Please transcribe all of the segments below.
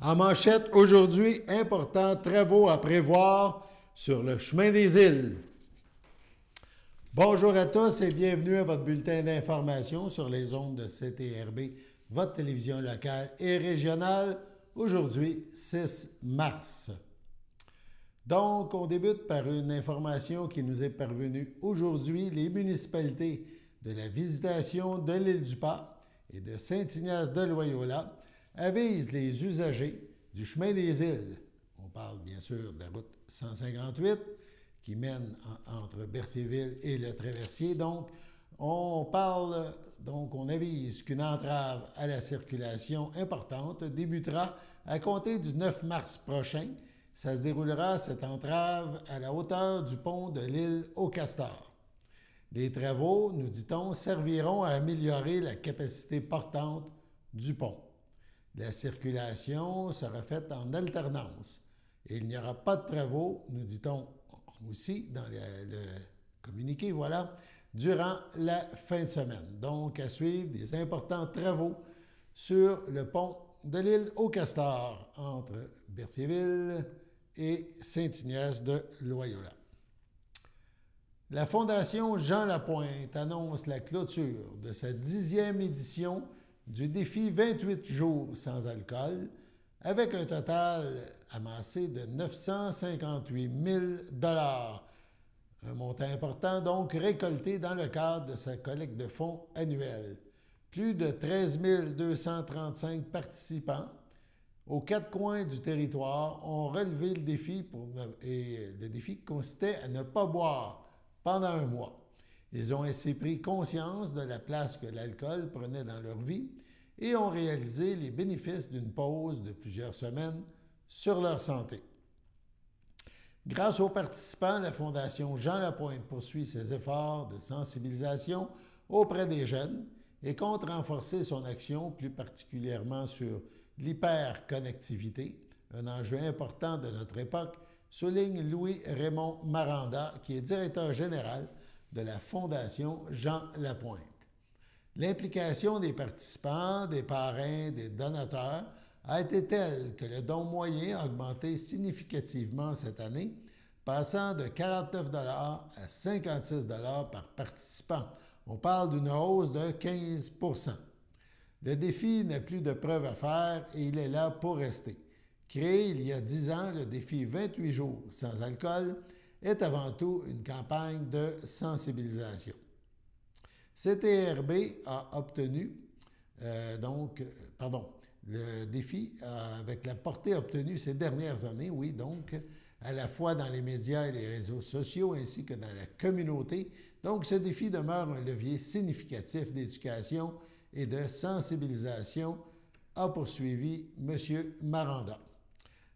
En manchette, aujourd'hui, importants travaux à prévoir sur le chemin des îles. Bonjour à tous et bienvenue à votre bulletin d'information sur les ondes de CTRB, votre télévision locale et régionale, aujourd'hui 6 mars. Donc, on débute par une information qui nous est parvenue aujourd'hui. Les municipalités de la Visitation de l'île du Pas et de Saint-Ignace de Loyola avisent les usagers du chemin des îles. On parle bien sûr de la route 158 qui mène entre Berthierville et le Traversier. Donc, on avise qu'une entrave à la circulation importante débutera à compter du 9 mars prochain. Ça se déroulera, cette entrave, à la hauteur du pont de l'île aux Castors. Les travaux, nous dit-on, serviront à améliorer la capacité portante du pont. La circulation sera faite en alternance et il n'y aura pas de travaux, nous dit-on aussi dans le communiqué, voilà, durant la fin de semaine. Donc, à suivre des importants travaux sur le pont de l'île aux Castors entre Berthierville et Saint-Ignace de Loyola. La Fondation Jean Lapointe annonce la clôture de sa 10e édition du défi 28 jours sans alcool, avec un total amassé de 958 000 $. Un montant important donc récolté dans le cadre de sa collecte de fonds annuelle. Plus de 13 235 participants aux quatre coins du territoire ont relevé le défi et le défi consistait à ne pas boire pendant un mois. Ils ont ainsi pris conscience de la place que l'alcool prenait dans leur vie et ont réalisé les bénéfices d'une pause de plusieurs semaines sur leur santé. Grâce aux participants, la Fondation Jean Lapointe poursuit ses efforts de sensibilisation auprès des jeunes et compte renforcer son action, plus particulièrement sur l'hyperconnectivité, un enjeu important de notre époque, souligne Louis-Raymond Maranda, qui est directeur général de la Fondation Jean Lapointe. L'implication des participants, des parrains, des donateurs a été telle que le don moyen a augmenté significativement cette année, passant de 49 $ à 56 $ par participant. On parle d'une hausse de 15 %. Le défi n'a plus de preuves à faire et il est là pour rester. Créé il y a 10 ans, le défi 28 jours sans alcool est avant tout une campagne de sensibilisation. CTRB a obtenu, le défi avec la portée obtenue ces dernières années, oui, donc à la fois dans les médias et les réseaux sociaux ainsi que dans la communauté. Donc, ce défi demeure un levier significatif d'éducation et de sensibilisation, a poursuivi M. Maranda.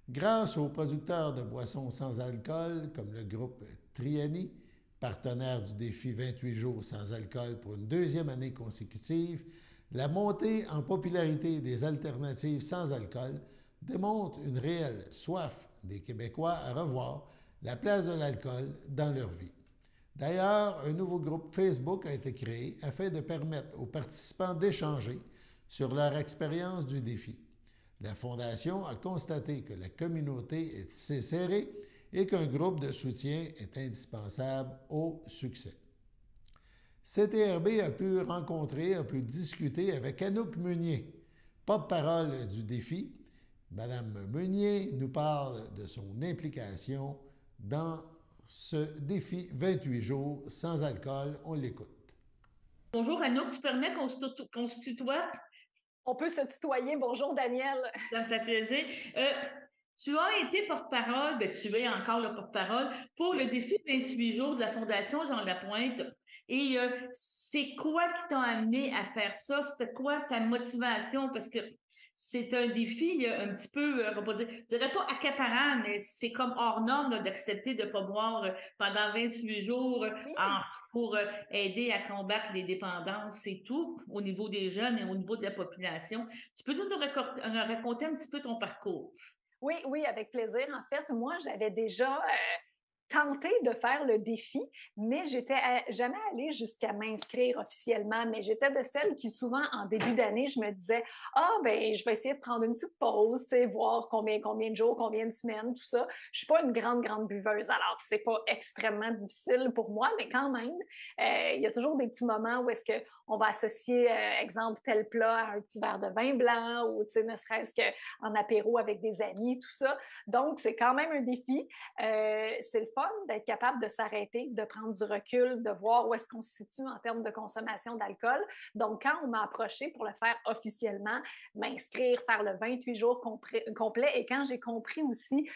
Grâce aux producteurs de boissons sans alcool, comme le groupe Triani, partenaire du défi 28 jours sans alcool pour une deuxième année consécutive, la montée en popularité des alternatives sans alcool démontre une réelle soif des Québécois à revoir la place de l'alcool dans leur vie. D'ailleurs, un nouveau groupe Facebook a été créé afin de permettre aux participants d'échanger sur leur expérience du défi. La Fondation a constaté que la communauté est tissée serrée et qu'un groupe de soutien est indispensable au succès. CTRB a pu discuter avec Anouk Meunier, porte-parole du défi. Madame Meunier nous parle de son implication dans ce défi 28 jours sans alcool. On l'écoute. Bonjour Anouk, tu permets qu'on se tutoie? On peut se tutoyer. Bonjour Daniel. Ça me fait plaisir. Tu as été porte-parole, tu es encore le porte-parole pour le défi 28 jours de la Fondation Jean Lapointe. Et c'est quoi qui t'a amené à faire ça? C'était quoi ta motivation? Parce que c'est un défi un petit peu, on va pas dire, je dirais pas accaparant, mais c'est comme hors norme là, d'accepter de ne pas boire pendant 28 jours pour aider à combattre les dépendances et tout au niveau des jeunes et au niveau de la population. Tu peux nous raconter un petit peu ton parcours? Oui, avec plaisir. En fait, moi, j'avais déjà tenté de faire le défi, mais j'étais jamais allée jusqu'à m'inscrire officiellement. Mais j'étais de celles qui, souvent, en début d'année, je me disais, ben, je vais essayer de prendre une petite pause, tu sais, voir combien de jours, combien de semaines, tout ça. Je suis pas une grande buveuse, alors c'est pas extrêmement difficile pour moi, mais quand même, il y a toujours des petits moments où est-ce qu'on va associer, exemple, tel plat à un petit verre de vin blanc ou, tu sais, ne serait-ce qu'en apéro avec des amis, tout ça. Donc, c'est quand même un défi. C'est le fun d'être capable de s'arrêter, de prendre du recul, de voir où est-ce qu'on se situe en termes de consommation d'alcool. Donc, quand on m'a approché pour le faire officiellement, m'inscrire, faire le 28 jours complet, et quand j'ai compris aussi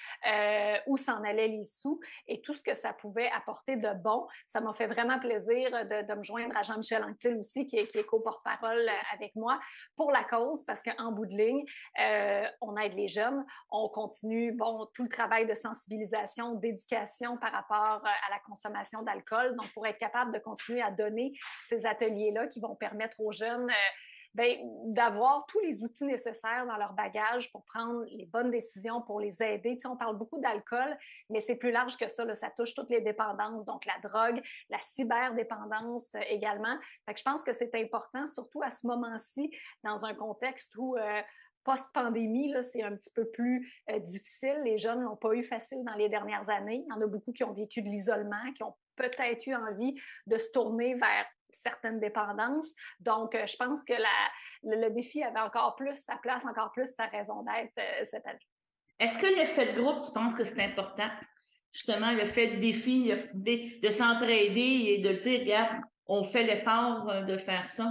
où s'en allaient les sous et tout ce que ça pouvait apporter de bon, ça m'a fait vraiment plaisir de me joindre à Jean-Michel Anctil aussi, qui est co-porte-parole avec moi pour la cause, parce qu'en bout de ligne, on aide les jeunes, on continue, tout le travail de sensibilisation, d'éducation par rapport à la consommation d'alcool. Donc, pour être capable de continuer à donner ces ateliers-là qui vont permettre aux jeunes d'avoir tous les outils nécessaires dans leur bagage pour prendre les bonnes décisions, pour les aider. Tu sais, on parle beaucoup d'alcool, mais c'est plus large que ça. Là. Ça touche toutes les dépendances, donc la drogue, la cyberdépendance également. Fait que je pense que c'est important, surtout à ce moment-ci, dans un contexte où post-pandémie, là, c'est un petit peu plus difficile. Les jeunes n'ont pas eu facile dans les dernières années. Il y en a beaucoup qui ont vécu de l'isolement, qui ont peut-être eu envie de se tourner vers certaines dépendances. Donc, je pense que le défi avait encore plus sa place, encore plus sa raison d'être cette année. Est-ce que l'effet de groupe, tu penses que c'est important? Justement, le fait de défi, de s'entraider et de dire, regarde, on fait l'effort de faire ça.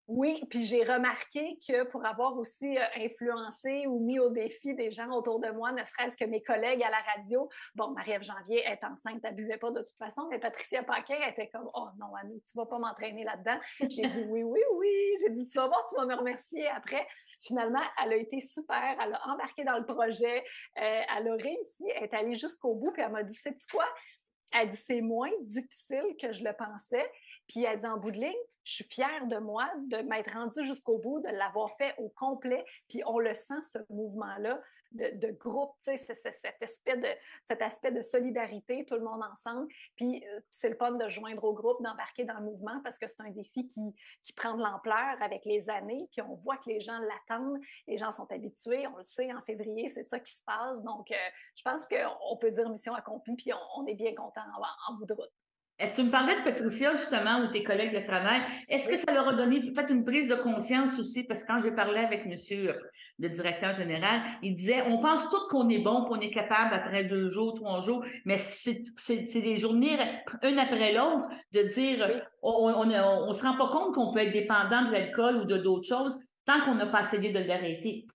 Oui, puis j'ai remarqué que pour avoir aussi influencé ou mis au défi des gens autour de moi, ne serait-ce que mes collègues à la radio, Marie-Ève Janvier est enceinte, elle buvait pas de toute façon, mais Patricia Paquin était comme « Oh non, Annou, tu vas pas m'entraîner là-dedans. » J'ai dit « Oui, oui, oui. » J'ai dit « Tu vas voir, tu vas me remercier après. » Finalement, elle a été super, elle a embarqué dans le projet, elle a réussi, elle est allée jusqu'au bout, puis elle m'a dit « Sais-tu quoi? » Elle dit « C'est moins difficile que je le pensais. » Puis elle dit « En bout de ligne, je suis fière de moi de m'être rendue jusqu'au bout, de l'avoir fait au complet. » Puis on le sent, ce mouvement-là de groupe, tu sais, cet aspect de solidarité, tout le monde ensemble. Puis c'est le fun de joindre au groupe, d'embarquer dans le mouvement, parce que c'est un défi qui prend de l'ampleur avec les années. Puis on voit que les gens l'attendent, les gens sont habitués. On le sait, en février, c'est ça qui se passe. Donc, je pense qu'on peut dire mission accomplie, puis on est bien content en bout de route. Est-ce que tu me parlais de Patricia, justement, ou tes collègues de travail? Est-ce que ça leur a donné, fait une prise de conscience aussi? Parce que quand j'ai parlé avec monsieur le directeur général, il disait, on pense tous qu'on est bon, qu'on est capable après 2 jours, 3 jours, mais c'est des journées, une après l'autre, de dire, on se rend pas compte qu'on peut être dépendant de l'alcool ou de d'autres choses tant qu'on n'a pas essayé de l'arrêter.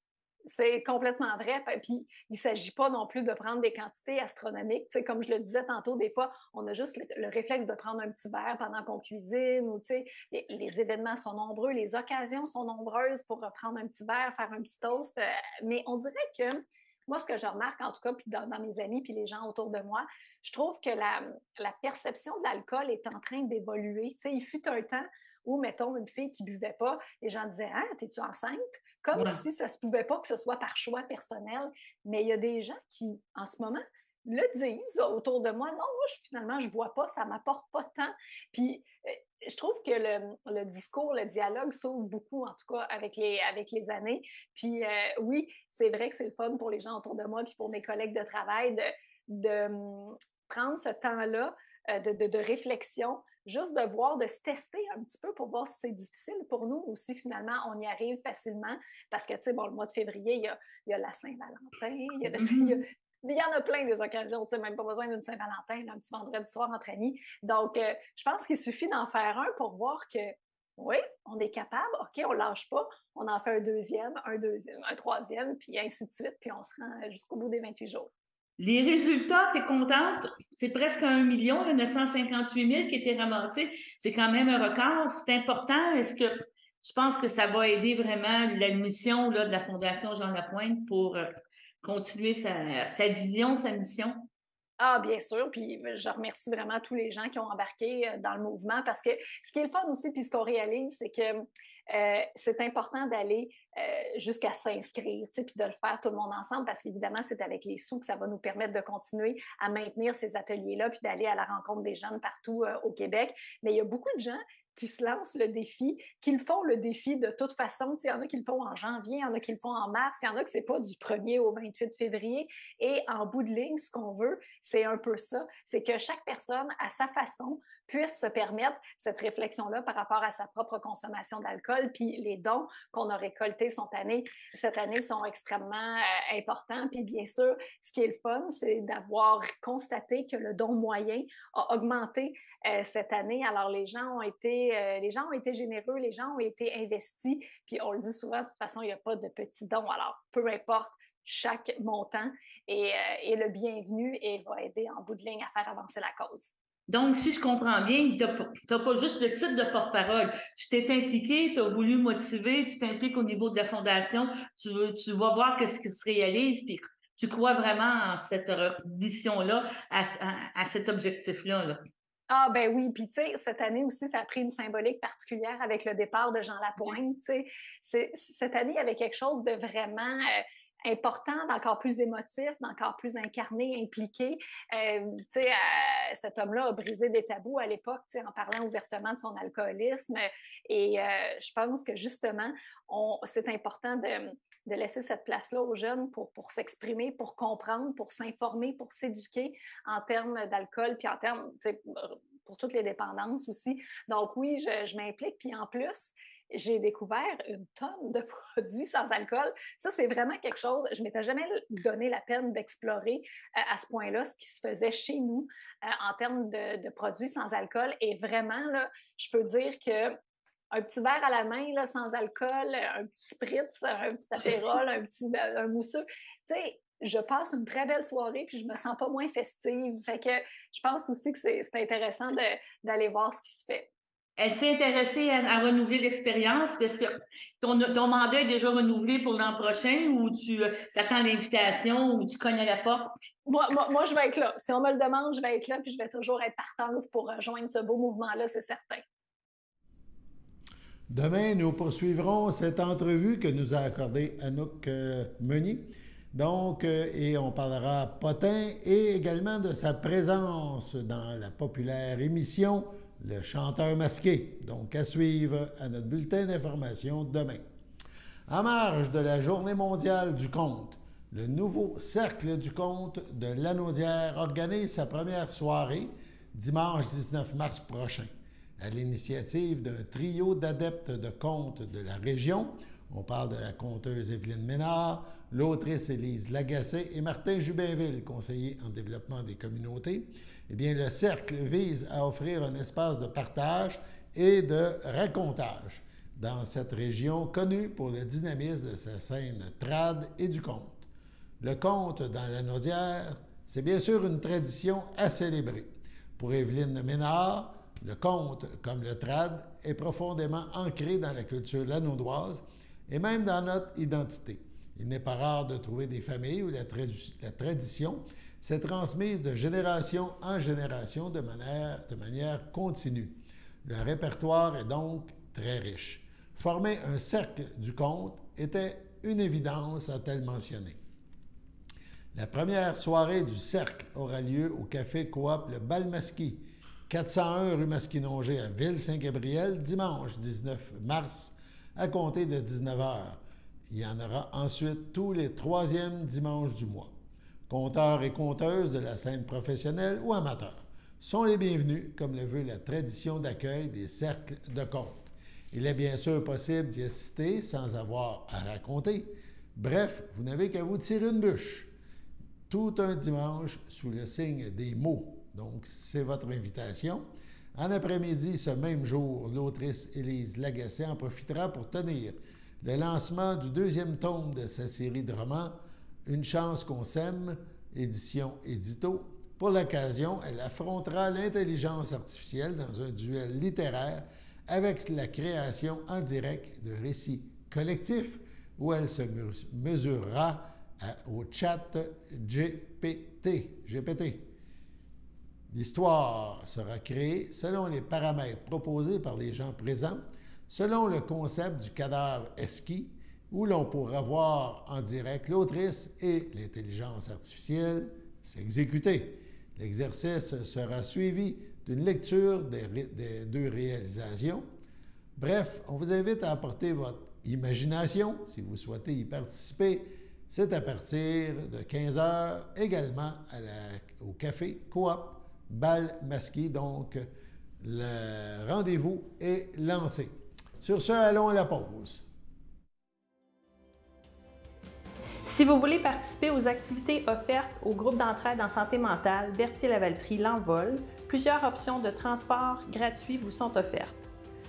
C'est complètement vrai. Puis, il ne s'agit pas non plus de prendre des quantités astronomiques. Tu sais, comme je le disais tantôt, des fois, on a juste le réflexe de prendre un petit verre pendant qu'on cuisine. Ou, tu sais, les événements sont nombreux, les occasions sont nombreuses pour prendre un petit verre, faire un petit toast. Mais on dirait que moi, ce que je remarque, en tout cas, puis dans mes amis puis les gens autour de moi, je trouve que la perception de l'alcool est en train d'évoluer. Tu sais, il fut un temps où, mettons, une fille qui ne buvait pas, les gens disaient « Ah, t'es-tu enceinte? » Comme si ça ne se pouvait pas que ce soit par choix personnel. Mais il y a des gens qui, en ce moment, le disent autour de moi. « Non, moi, finalement, je ne bois pas, ça ne m'apporte pas tant. » Puis, je trouve que le discours, le dialogue s'ouvre beaucoup, en tout cas, avec les années. Puis, oui, c'est vrai que c'est le fun pour les gens autour de moi puis pour mes collègues de travail de prendre ce temps-là de réflexion, juste de voir, de se tester un petit peu pour voir si c'est difficile pour nous ou si finalement on y arrive facilement. Parce que, tu sais, le mois de février, il y a la Saint-Valentin, il y en a plein des occasions, tu sais, même pas besoin d'une Saint-Valentin, un petit vendredi soir entre amis. Donc, je pense qu'il suffit d'en faire un pour voir que, oui, on est capable, OK, on lâche pas, on en fait un deuxième, un troisième, puis ainsi de suite, puis on se rend jusqu'au bout des 28 jours. Les résultats, tu es contente? C'est presque 1 million, 958 000 qui a été ramassé. C'est quand même un record. C'est important. Est-ce que tu penses que ça va aider vraiment la mission de la Fondation Jean Lapointe pour continuer sa vision, sa mission? Ah, bien sûr, puis je remercie vraiment tous les gens qui ont embarqué dans le mouvement parce que ce qui est le fun aussi, puis ce qu'on réalise, c'est que c'est important d'aller jusqu'à s'inscrire, puis de le faire tout le monde ensemble, parce qu'évidemment, c'est avec les sous que ça va nous permettre de continuer à maintenir ces ateliers-là, puis d'aller à la rencontre des jeunes partout au Québec. Mais il y a beaucoup de gens qui se lancent le défi, qui le font le défi de toute façon. Il y en a qui le font en janvier, il y en a qui le font en mars, il y en a que c'est pas du 1er au 28 février. Et en bout de ligne, ce qu'on veut, c'est un peu ça, c'est que chaque personne, à sa façon, puisse se permettre cette réflexion-là par rapport à sa propre consommation d'alcool. Puis les dons qu'on a récoltés cette année sont extrêmement importants. Puis bien sûr, ce qui est le fun, c'est d'avoir constaté que le don moyen a augmenté cette année. Alors les gens ont été généreux, les gens ont été investis. Puis on le dit souvent, de toute façon, il n'y a pas de petits dons. Alors peu importe chaque montant est le bienvenu et va aider en bout de ligne à faire avancer la cause. Donc, si je comprends bien, tu n'as pas juste le titre de porte-parole. Tu t'es impliqué, tu as voulu motiver, tu t'impliques au niveau de la fondation, tu vas voir qu'est-ce qui se réalise, puis tu crois vraiment en cette mission-là, à cet objectif-là. Là. Ah ben oui, puis tu sais, cette année aussi, ça a pris une symbolique particulière avec le départ de Jean Lapointe. Cette année, il y avait quelque chose de vraiment important, d'encore plus émotif, d'encore plus incarné, impliqué. Cet homme-là a brisé des tabous à l'époque, en parlant ouvertement de son alcoolisme. Et je pense que justement, c'est important de laisser cette place-là aux jeunes pour s'exprimer, pour comprendre, pour s'informer, pour s'éduquer en termes d'alcool, puis en termes, pour toutes les dépendances aussi. Donc oui, je m'implique. Puis en plus, j'ai découvert une tonne de produits sans alcool. Ça, c'est vraiment quelque chose, je ne m'étais jamais donné la peine d'explorer à ce point-là ce qui se faisait chez nous en termes de produits sans alcool. Et vraiment, là, je peux dire que un petit verre à la main, là, sans alcool, un petit spritz, un petit apérol, un mousseux, tu sais, je passe une très belle soirée puis je me sens pas moins festive. Fait que je pense aussi que c'est intéressant d'aller voir ce qui se fait. Es-tu intéressée à renouveler l'expérience? Est-ce que ton mandat est déjà renouvelé pour l'an prochain ou tu attends l'invitation ou tu cognes à la porte? Moi, je vais être là. Si on me le demande, je vais être là puis je vais toujours être partante pour rejoindre ce beau mouvement-là, c'est certain. Demain, nous poursuivrons cette entrevue que nous a accordée Anouk Meunier. Donc, et on parlera potin et également de sa présence dans la populaire émission Le chanteur masqué. Donc, à suivre à notre bulletin d'information demain. En marge de la Journée mondiale du conte, le nouveau Cercle du conte de Lanaudière organise sa première soirée dimanche 19 mars prochain. À l'initiative d'un trio d'adeptes de contes de la région, on parle de la conteuse Evelyne Ménard, l'autrice Élise Lagacé et Martin Jubinville, conseiller en développement des communautés. Eh bien, le Cercle vise à offrir un espace de partage et de racontage dans cette région connue pour le dynamisme de sa scène trad et du conte. Le conte dans Lanaudière, c'est bien sûr une tradition à célébrer. Pour Evelyne Ménard, le conte, comme le trad, est profondément ancré dans la culture lanaudoise et même dans notre identité. Il n'est pas rare de trouver des familles où la tradition s'est transmise de génération en génération de manière continue. Le répertoire est donc très riche. Former un cercle du conte était une évidence, a-t-elle mentionné. La première soirée du cercle aura lieu au café coop Le Balmasquis, 401 rue Masquinongé à Ville-Saint-Gabriel, dimanche 19 mars, à compter de 19h. Il y en aura ensuite tous les troisièmes dimanches du mois. Conteurs et conteuses de la scène professionnelle ou amateurs sont les bienvenus, comme le veut la tradition d'accueil des cercles de contes. Il est bien sûr possible d'y assister sans avoir à raconter. Bref, vous n'avez qu'à vous tirer une bûche. Tout un dimanche sous le signe des mots. Donc, c'est votre invitation. En après-midi, ce même jour, l'autrice Élise Lagacé en profitera pour tenir le lancement du deuxième tome de sa série de romans « Une chance qu'on s'aime », édition Édito. Pour l'occasion, elle affrontera l'intelligence artificielle dans un duel littéraire avec la création en direct de récits collectifs où elle se mesurera au chat GPT. L'histoire sera créée selon les paramètres proposés par les gens présents, selon le concept du cadavre exquis, où l'on pourra voir en direct l'autrice et l'intelligence artificielle s'exécuter. L'exercice sera suivi d'une lecture des deux réalisations. Bref, on vous invite à apporter votre imagination si vous souhaitez y participer. C'est à partir de 15h également au café Coop Bal-Masqué. Donc, le rendez-vous est lancé. Sur ce, allons à la pause. Si vous voulez participer aux activités offertes au groupe d'entraide en santé mentale Berthier-Lavaltrie L'Envol, plusieurs options de transport gratuits vous sont offertes.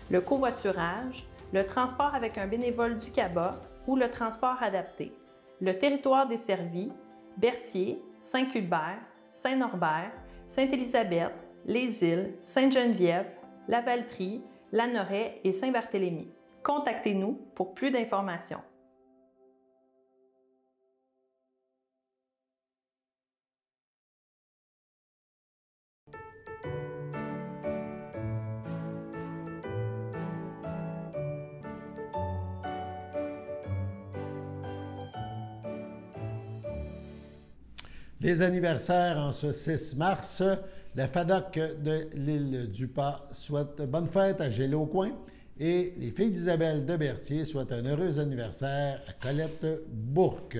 Le covoiturage, le transport avec un bénévole du CABA ou le transport adapté. Le territoire desservi, Berthier, Saint-Cuthbert, Saint-Norbert, Sainte-Élisabeth, Les Îles, Sainte-Geneviève, Lavaltrie, Lanoraie et Saint-Barthélemy. Contactez-nous pour plus d'informations. Les anniversaires en ce 6 mars, la FADOC de l'île du Pas souhaite bonne fête à Gélo Coin et les filles d'Isabelle de Berthier souhaitent un heureux anniversaire à Colette Bourque.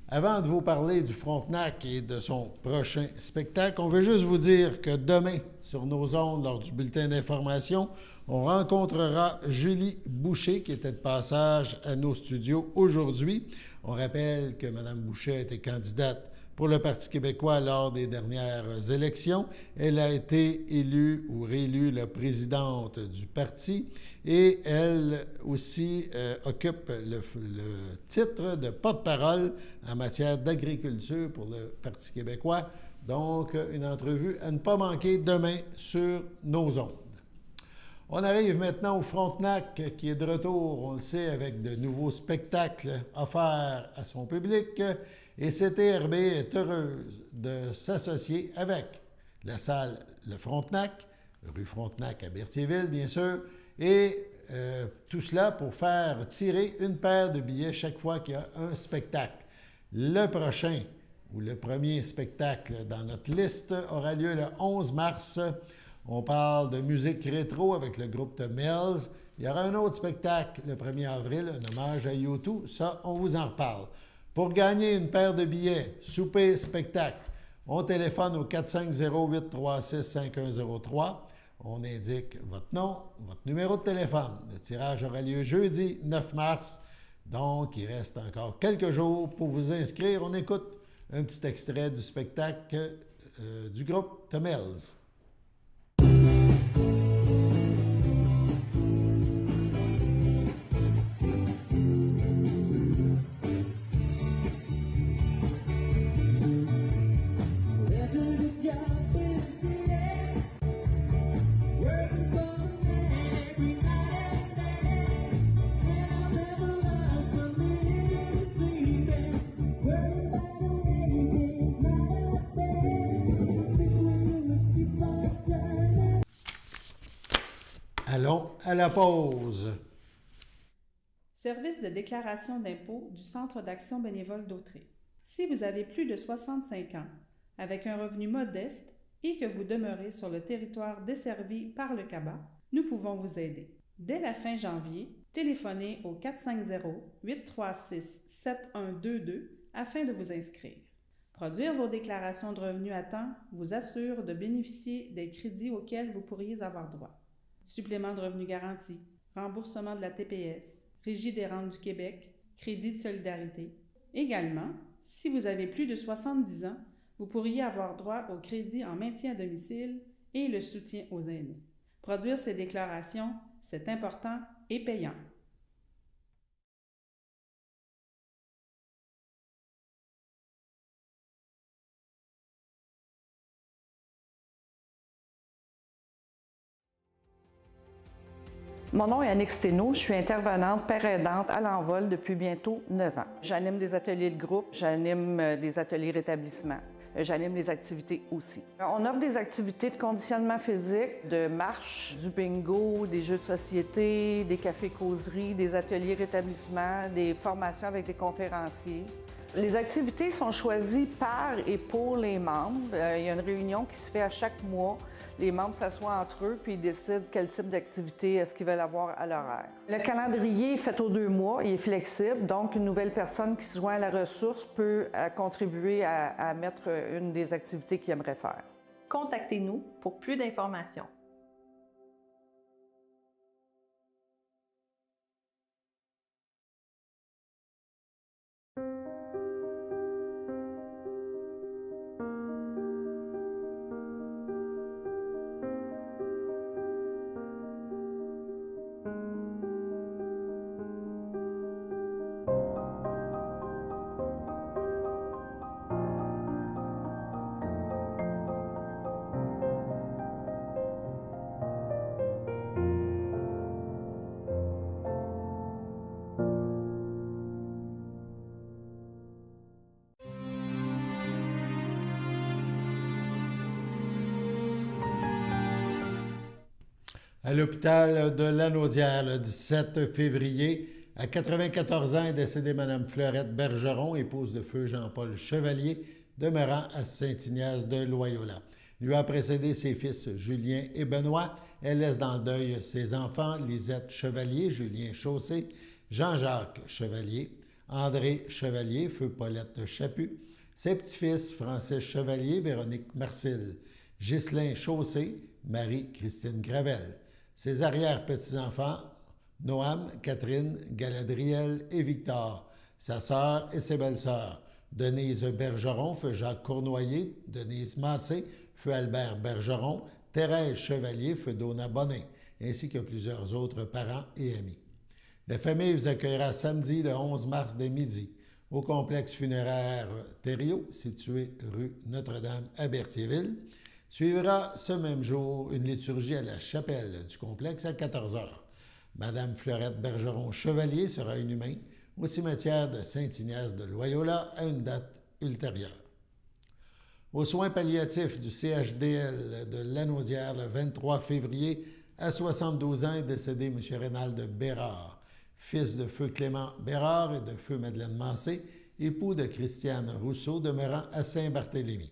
Avant de vous parler du Frontenac et de son prochain spectacle, on veut juste vous dire que demain, sur nos ondes, lors du bulletin d'information, on rencontrera Julie Boucher, qui était de passage à nos studios aujourd'hui. On rappelle que Mme Boucher était candidate pour le Parti québécois lors des dernières élections. Elle a été élue ou réélue la présidente du parti et elle aussi occupe le titre de porte-parole en matière d'agriculture pour le Parti québécois. Donc, une entrevue à ne pas manquer demain sur nos ondes. On arrive maintenant au Frontenac qui est de retour, on le sait, avec de nouveaux spectacles offerts à son public. Et CTRB est heureuse de s'associer avec la salle Le Frontenac, rue Frontenac à Berthierville, bien sûr, et tout cela pour faire tirer une paire de billets chaque fois qu'il y a un spectacle. Le prochain, ou le premier spectacle dans notre liste, aura lieu le 11 mars. On parle de musique rétro avec le groupe The Mills. Il y aura un autre spectacle le 1er avril, un hommage à U2. Ça, on vous en reparle. Pour gagner une paire de billets, souper, spectacle, on téléphone au 450-836-5103. On indique votre nom, votre numéro de téléphone. Le tirage aura lieu jeudi 9 mars. Donc, il reste encore quelques jours pour vous inscrire. On écoute un petit extrait du spectacle du groupe The Mills. Allons à la pause. Service de déclaration d'impôt du Centre d'action bénévole d'Autrey. Si vous avez plus de 65 ans, avec un revenu modeste et que vous demeurez sur le territoire desservi par le CABA, nous pouvons vous aider. Dès la fin janvier, téléphonez au 450-836-7122 afin de vous inscrire. Produire vos déclarations de revenus à temps vous assure de bénéficier des crédits auxquels vous pourriez avoir droit. Supplément de revenus garanti, remboursement de la TPS, Régie des rentes du Québec, crédit de solidarité. Également, si vous avez plus de 70 ans, vous pourriez avoir droit au crédit en maintien à domicile et le soutien aux aînés. Produire ces déclarations, c'est important et payant. Mon nom est Annick Steno, je suis intervenante père aidante à l'Envol depuis bientôt 9 ans. J'anime des ateliers de groupe, j'anime des ateliers rétablissement. j'anime les activités aussi. On offre des activités de conditionnement physique, de marche, du bingo, des jeux de société, des cafés-causeries, des ateliers rétablissement, des formations avec des conférenciers. Les activités sont choisies par et pour les membres. Il y a une réunion qui se fait à chaque mois. Les membres s'assoient entre eux puis ils décident quel type d'activité est-ce qu'ils veulent avoir à l'horaire. Le calendrier est fait aux 2 mois, il est flexible, donc une nouvelle personne qui se joint à la ressource peut contribuer à mettre une des activités qu'il aimerait faire. Contactez-nous pour plus d'informations. À l'hôpital de Lanaudière, le 17 février, à 94 ans, est décédée Mme Fleurette Bergeron, épouse de feu Jean-Paul Chevalier, demeurant à Saint-Ignace de Loyola. Lui a précédé ses fils Julien et Benoît. Elle laisse dans le deuil ses enfants Lisette Chevalier, Julien Chaussé, Jean-Jacques Chevalier, André Chevalier, feu Paulette Chaput, ses petits-fils Francis Chevalier, Véronique Marcille, Ghislain Chaussé, Marie-Christine Gravel. Ses arrière-petits-enfants, Noam, Catherine, Galadriel et Victor, sa sœur et ses belles-sœurs, Denise Bergeron, feu Jacques Cournoyer, Denise Massé, feu Albert Bergeron, Thérèse Chevalier, feu Donna Bonnet, ainsi que plusieurs autres parents et amis. La famille vous accueillera samedi le 11 mars dès midi au complexe funéraire Thériault, situé rue Notre-Dame à Berthierville. Suivra ce même jour une liturgie à la chapelle du complexe à 14 h. Madame Fleurette Bergeron Chevalier sera inhumée au cimetière de Saint-Ignace de Loyola à une date ultérieure. Aux soins palliatifs du CHDL de Lanaudière le 23 février, à 72 ans, est décédé M. Rénald Bérard, fils de feu Clément Bérard et de feu Madeleine Massé, époux de Christiane Rousseau, demeurant à Saint-Barthélemy.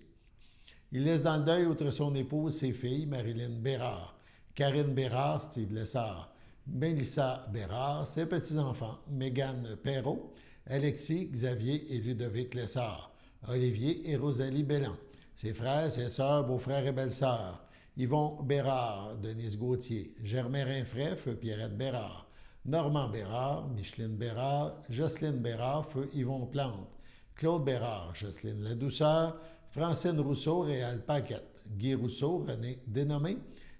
Il laisse dans le deuil, outre son épouse, ses filles, Marilyn Bérard, Karine Bérard, Steve Lessard, Mélissa Bérard, ses petits-enfants, Mégane Perrault, Alexis, Xavier et Ludovic Lessard, Olivier et Rosalie Belland, ses frères, ses sœurs, beaux-frères et belles-sœurs, Yvon Bérard, Denise Gauthier, Germain Rinfray, feu Pierrette Bérard, Normand Bérard, Micheline Bérard, Jocelyne Bérard, feu Yvon Plante, Claude Bérard, Jocelyne Ladouceur, Francine Rousseau, Réal Paquette, Guy Rousseau, René Dénommé,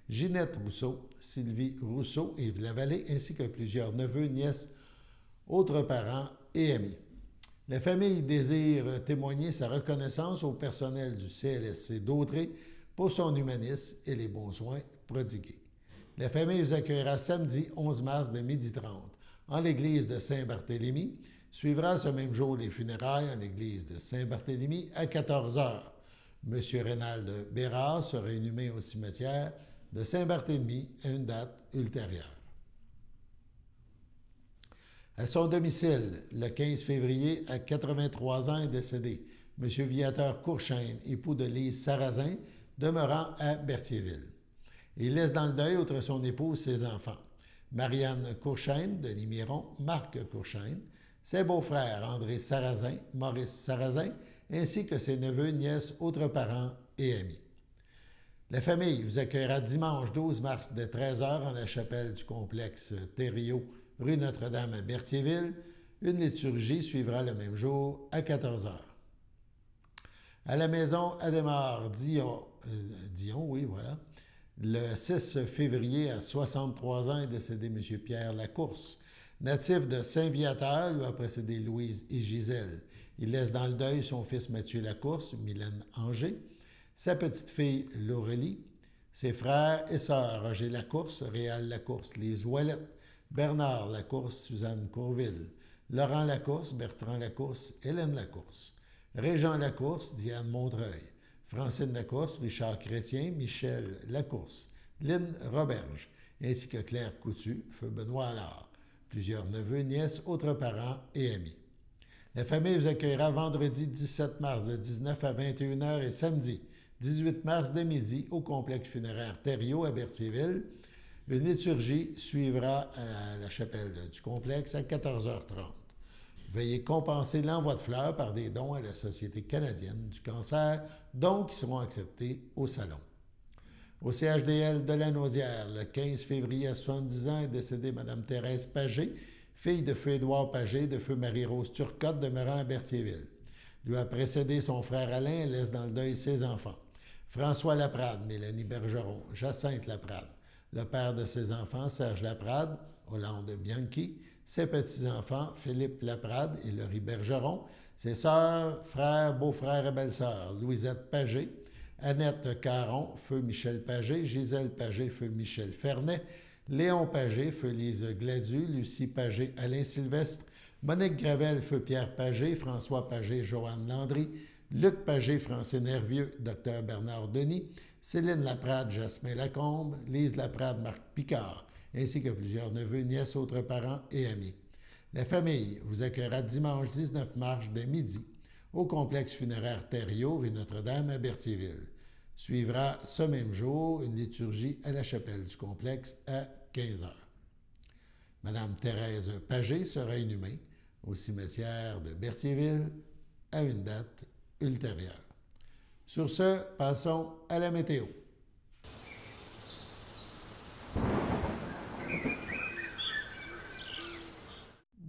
Ginette Rousseau, Sylvie Rousseau, Yves Lavallée, ainsi que plusieurs neveux, nièces, autres parents et amis. La famille désire témoigner sa reconnaissance au personnel du CLSC d'Autrey pour son humanisme et les bons soins prodigués. La famille vous accueillera samedi 11 mars de 12h30 en l'église de Saint-Barthélemy. Suivra ce même jour les funérailles en l'église de Saint-Barthélemy à 14 h. M. Rénald Bérard sera inhumé au cimetière de Saint-Barthélemy à une date ultérieure. À son domicile, le 15 février, à 83 ans, est décédé M. Viateur Courchaine, époux de Lise Sarrazin, demeurant à Berthierville. Il laisse dans le deuil, outre son épouse, ses enfants, Marianne Courchaine, Denis Miron, Marc Courchaine, ses beaux-frères André Sarrazin, Maurice Sarrazin, ainsi que ses neveux, nièces, autres parents et amis. La famille vous accueillera dimanche 12 mars dès 13 h en la chapelle du complexe Thériault, rue Notre-Dame à Berthierville. Une liturgie suivra le même jour à 14 h. À la maison Adhémar Dion, le 6 février, à 63 ans, est décédé M. Pierre Lacourse. Natif de Saint-Viateur, lui a précédé Louise et Gisèle. Il laisse dans le deuil son fils Mathieu Lacourse, Mylène Anger, sa petite-fille Laurélie, ses frères et sœurs Roger Lacourse, Réal Lacourse, Lise Ouellette, Bernard Lacourse, Suzanne Courville, Laurent Lacourse, Bertrand Lacourse, Hélène Lacourse, Régent Lacourse, Diane Montreuil. Francine Lacourse, Richard Chrétien, Michel Lacourse, Lynne Roberge, ainsi que Claire Coutu, feu Benoît Allard. Plusieurs neveux, nièces, autres parents et amis. La famille vous accueillera vendredi 17 mars de 19 à 21 h et samedi 18 mars dès midi au complexe funéraire Thériault à Berthierville. Une liturgie suivra à la chapelle du complexe à 14h30. Veuillez compenser l'envoi de fleurs par des dons à la Société canadienne du cancer, dons qui seront acceptés au salon. Au CHDL de la Naudière, le 15 février à 70 ans est décédée Mme Thérèse Pagé, fille de feu Édouard Pagé, de feu Marie-Rose Turcotte, demeurant à Berthierville. Lui a précédé son frère Alain et laisse dans le deuil ses enfants. François Laprade, Mélanie Bergeron, Jacinthe Laprade, le père de ses enfants, Serge Laprade, Hollande Bianchi, ses petits-enfants, Philippe Laprade et Laurie Bergeron, ses sœurs, frères, beaux-frères et belles-sœurs, Louisette Pagé, Annette Caron, feu Michel Pagé, Gisèle Pagé, feu Michel Fernet, Léon Pagé, feu Lise Gladu, Lucie Pagé, Alain Sylvestre, Monique Gravel, feu Pierre Pagé, François Pagé, Joanne Landry, Luc Pagé, Francine Hervieux, Dr Bernard Denis, Céline Laprade, Jasmin Lacombe, Lise Laprade, Marc Picard, ainsi que plusieurs neveux, nièces, autres parents et amis. La famille vous accueillera dimanche 19 mars dès midi au complexe funéraire Thériault, rue Notre-Dame à Berthierville. Suivra ce même jour une liturgie à la chapelle du complexe à 15 h. Madame Thérèse Pagé sera inhumée au cimetière de Berthierville à une date ultérieure. Sur ce, passons à la météo.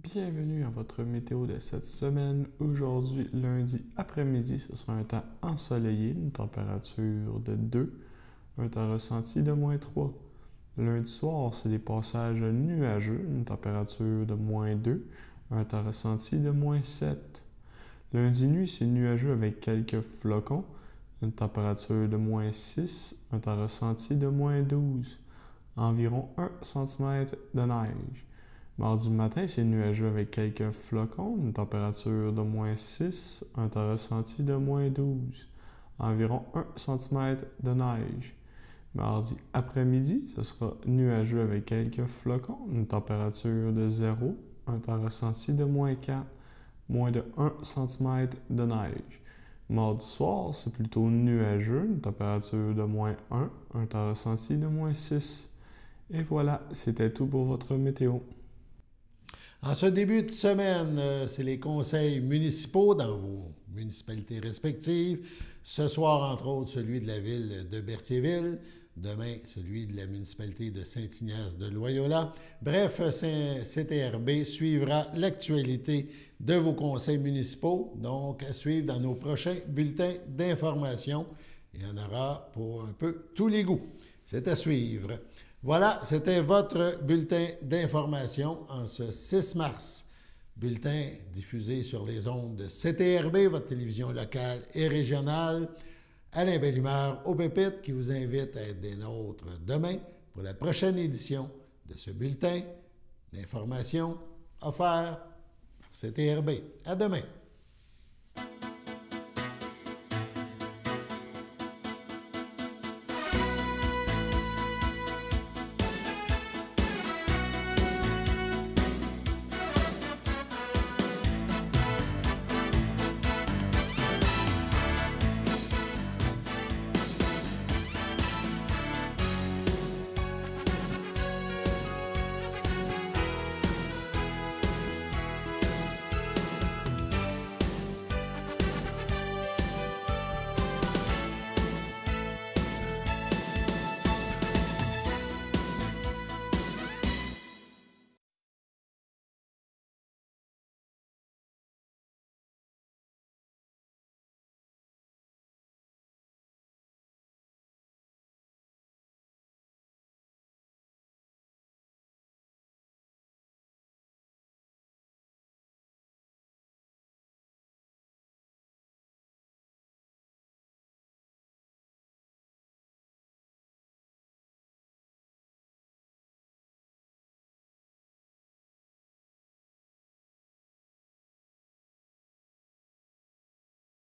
Bienvenue à votre météo de cette semaine. Aujourd'hui, lundi après-midi, ce sera un temps ensoleillé, une température de 2, un temps ressenti de -3. Lundi soir, c'est des passages nuageux, une température de -2, un temps ressenti de -7. Lundi nuit, c'est nuageux avec quelques flocons, une température de -6, un temps ressenti de -12, environ 1 cm de neige. Mardi matin, c'est nuageux avec quelques flocons, une température de -6, un temps ressenti de -12, environ 1 cm de neige. Mardi après-midi, ce sera nuageux avec quelques flocons, une température de 0, un temps ressenti de -4, moins de 1 cm de neige. Mardi soir, c'est plutôt nuageux, une température de -1, un temps ressenti de -6. Et voilà, c'était tout pour votre météo. En ce début de semaine, c'est les conseils municipaux dans vos municipalités respectives. Ce soir, entre autres, celui de la ville de Berthierville. Demain, celui de la municipalité de Saint-Ignace-de-Loyola. Bref, CTRB suivra l'actualité de vos conseils municipaux, donc à suivre dans nos prochains bulletins d'information. Il y en aura pour un peu tous les goûts. C'est à suivre. Voilà, c'était votre bulletin d'information en ce 6 mars. Bulletin diffusé sur les ondes de CTRB, votre télévision locale et régionale. Alain Bellumeur au Pépites qui vous invite à être des nôtres demain pour la prochaine édition de ce bulletin d'information offert par CTRB. À demain!